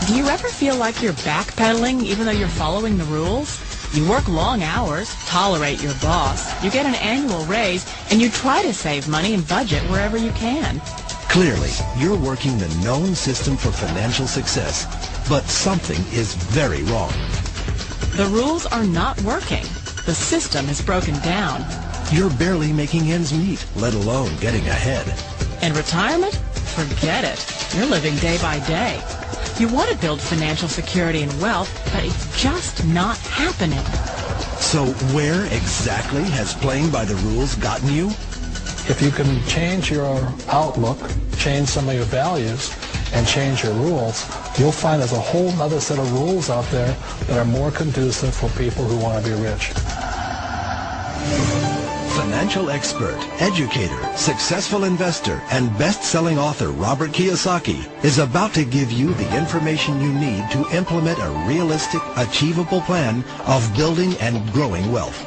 Do you ever feel like you're backpedaling even though you're following the rules? You work long hours, tolerate your boss, you get an annual raise, and you try to save money and budget wherever you can. Clearly, you're working the known system for financial success, but something is very wrong. The rules are not working. The system is broken down. You're barely making ends meet, let alone getting ahead. And retirement? Forget it. You're living day by day. You want to build financial security and wealth, but it's just not happening. So where exactly has playing by the rules gotten you? If you can change your outlook, change some of your values, and change your rules, you'll find there's a whole other set of rules out there that are more conducive for people who want to be rich. Financial expert, educator, successful investor, and best-selling author Robert Kiyosaki is about to give you the information you need to implement a realistic, achievable plan of building and growing wealth.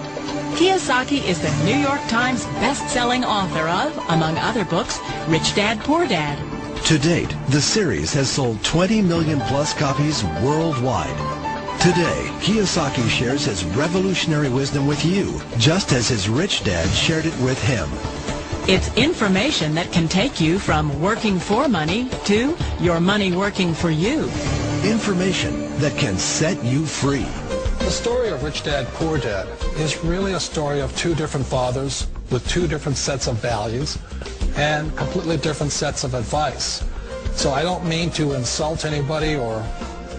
Kiyosaki is the New York Times best-selling author of, among other books, Rich Dad, Poor Dad. To date, the series has sold 20 million plus copies worldwide. Today, Kiyosaki shares his revolutionary wisdom with you, just as his rich dad shared it with him. It's information that can take you from working for money to your money working for you. Information that can set you free. The story of Rich Dad, Poor Dad is really a story of two different fathers with two different sets of values and completely different sets of advice. So I don't mean to insult anybody or,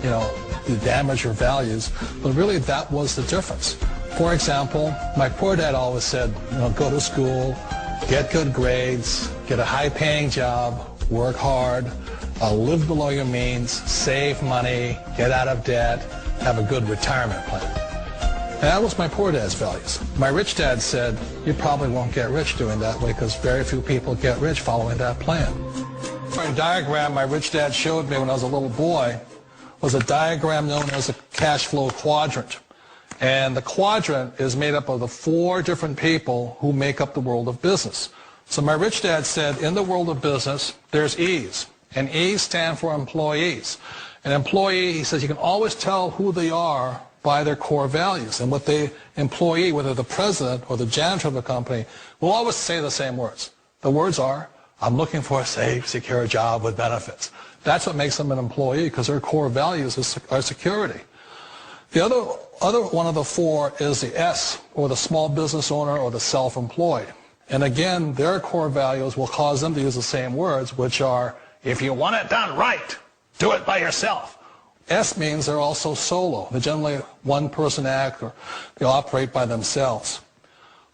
to damage your values, but really that was the difference. For example, my poor dad always said, go to school, get good grades, get a high-paying job, work hard, live below your means, save money, get out of debt, have a good retirement plan. And that was my poor dad's values. My rich dad said, you probably won't get rich doing that way because very few people get rich following that plan. A diagram my rich dad showed me when I was a little boy was a diagram known as a cash flow quadrant. And the quadrant is made up of the four different people who make up the world of business. So my rich dad said, in the world of business, there's E's. And E's stand for employees. An employee, he says, you can always tell who they are by their core values. And what the employee, whether the president or the janitor of the company, will always say the same words. The words are, I'm looking for a safe, secure job with benefits. That's what makes them an employee, because their core values are security. The other one of the four is the S, or the small business owner or the self-employed. And again, their core values will cause them to use the same words, which are, if you want it done right, do it by yourself. S means they're also solo. They're generally one-person act, or they operate by themselves.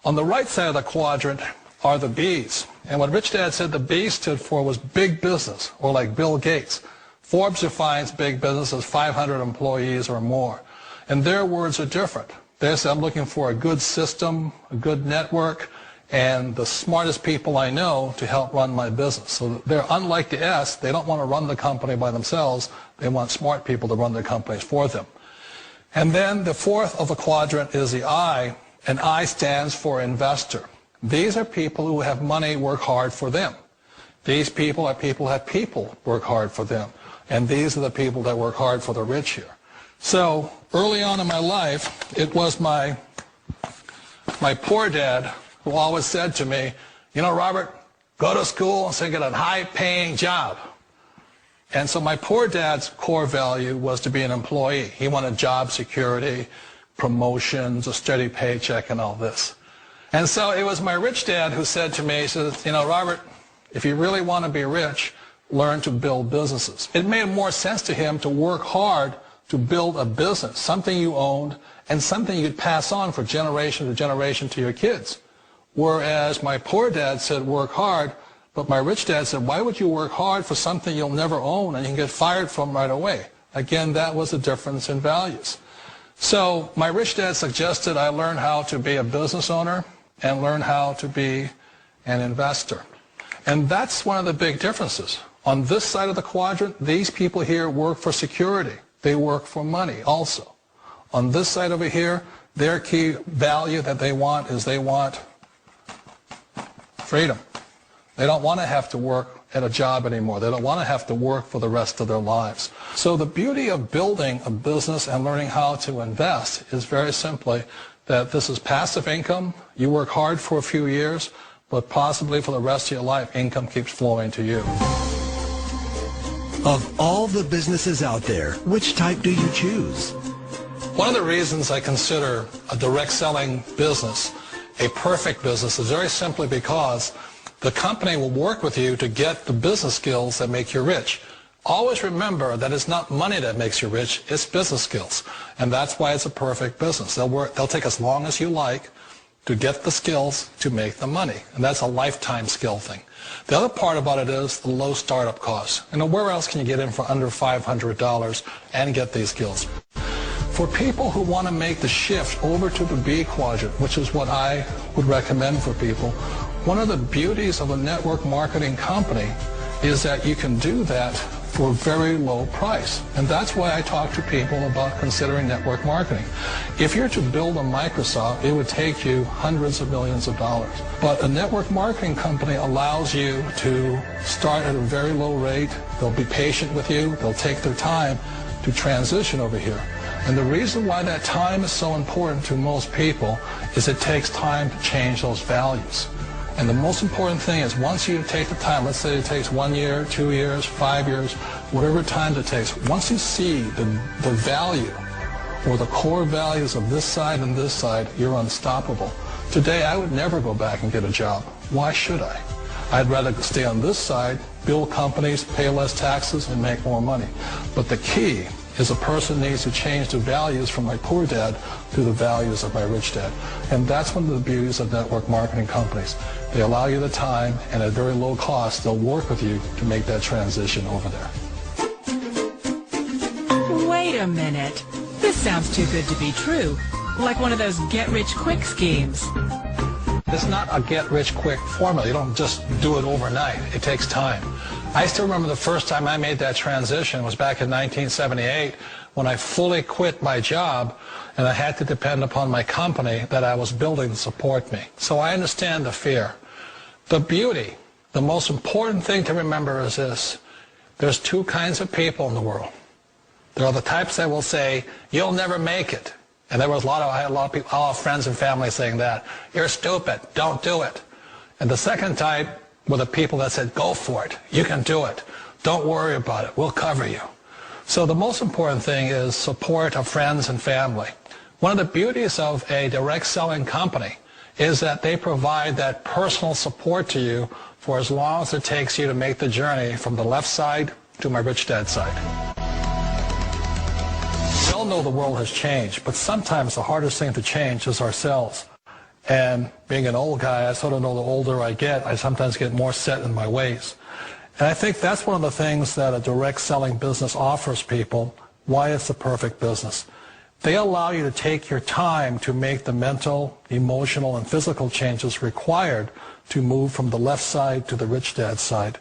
On the right side of the quadrant are the B's. And what Rich Dad said the B stood for was big business, or like Bill Gates. Forbes defines big business as 500 employees or more. And their words are different. They say, I'm looking for a good system, a good network, and the smartest people I know to help run my business. So they're unlike the S. They don't want to run the company by themselves. They want smart people to run their companies for them. And then the fourth of the quadrant is the I, and I stands for investor. These are people who have money work hard for them. These people are people who have people work hard for them. And these are the people that work hard for the rich here. So early on in my life, it was my poor dad who always said to me, Robert, go to school and get a high-paying job. And so my poor dad's core value was to be an employee. He wanted job security, promotions, a steady paycheck, and all this. And so it was my rich dad who said to me, he said, Robert, if you really want to be rich, learn to build businesses. It made more sense to him to work hard to build a business, something you owned and something you could pass on for generation to generation to your kids. Whereas my poor dad said work hard, but my rich dad said, why would you work hard for something you'll never own and you can get fired from right away? Again, that was the difference in values. So my rich dad suggested I learn how to be a business owner and learn how to be an investor. And that's one of the big differences. On this side of the quadrant, these people here work for security. They work for money also. On this side over here, their key value that they want is they want freedom. They don't want to have to work at a job anymore. They don't want to have to work for the rest of their lives. So the beauty of building a business and learning how to invest is very simply that this is passive income. You work hard for a few years, but possibly for the rest of your life, income keeps flowing to you. Of all the businesses out there, which type do you choose? One of the reasons I consider a direct selling business a perfect business is very simply because the company will work with you to get the business skills that make you rich. Always remember that it's not money that makes you rich, it's business skills. And that's why it's a perfect business. They'll take as long as you like to get the skills to make the money. And that's a lifetime skill thing. The other part about it is the low startup costs. Where else can you get in for under $500 and get these skills? For people who want to make the shift over to the B quadrant, which is what I would recommend for people, one of the beauties of a network marketing company is that you can do that for a very low price. And that's why I talk to people about considering network marketing. If you're to build a Microsoft, it would take you hundreds of millions of dollars. But a network marketing company allows you to start at a very low rate. They'll be patient with you. They'll take their time to transition over here. And the reason why that time is so important to most people is it takes time to change those values. And the most important thing is once you take the time, let's say it takes 1 year, 2 years, 5 years, whatever time it takes, once you see the value or the core values of this side and this side, you're unstoppable. Today, I would never go back and get a job. Why should I? I'd rather stay on this side, build companies, pay less taxes, and make more money. But the key is a person needs to change the values from my poor dad to the values of my rich dad. And that's one of the beauties of network marketing companies. They allow you the time, and at very low cost, they'll work with you to make that transition over there. Wait a minute. This sounds too good to be true. Like one of those get-rich-quick schemes. It's not a get-rich-quick formula. You don't just do it overnight. It takes time. I still remember the first time I made that transition was back in 1978 when I fully quit my job and I had to depend upon my company that I was building to support me. So I understand the fear. The beauty, the most important thing to remember is this. There's two kinds of people in the world. There are the types that will say, you'll never make it. And I had a lot of people, all friends and family saying that. You're stupid, don't do it. And the second type were the people that said, go for it, you can do it. Don't worry about it, we'll cover you. So the most important thing is support of friends and family. One of the beauties of a direct selling company is that they provide that personal support to you for as long as it takes you to make the journey from the left side to my rich dad side. We all know the world has changed, but sometimes the hardest thing to change is ourselves. And being an old guy, I sort of know the older I get, I sometimes get more set in my ways. And I think that's one of the things that a direct selling business offers people, why it's the perfect business. They allow you to take your time to make the mental, emotional, and physical changes required to move from the left side to the rich dad side.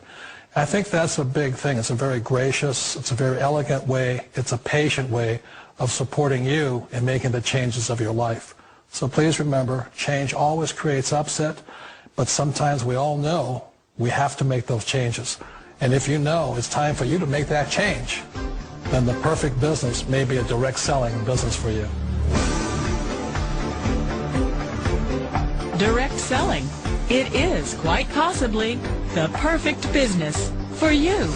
I think that's a big thing. It's a very gracious, it's a very elegant way, it's a patient way of supporting you in making the changes of your life. So please remember, change always creates upset, but sometimes we all know we have to make those changes. And if you know it's time for you to make that change, then the perfect business may be a direct selling business for you. Direct selling. It is quite possibly the perfect business for you.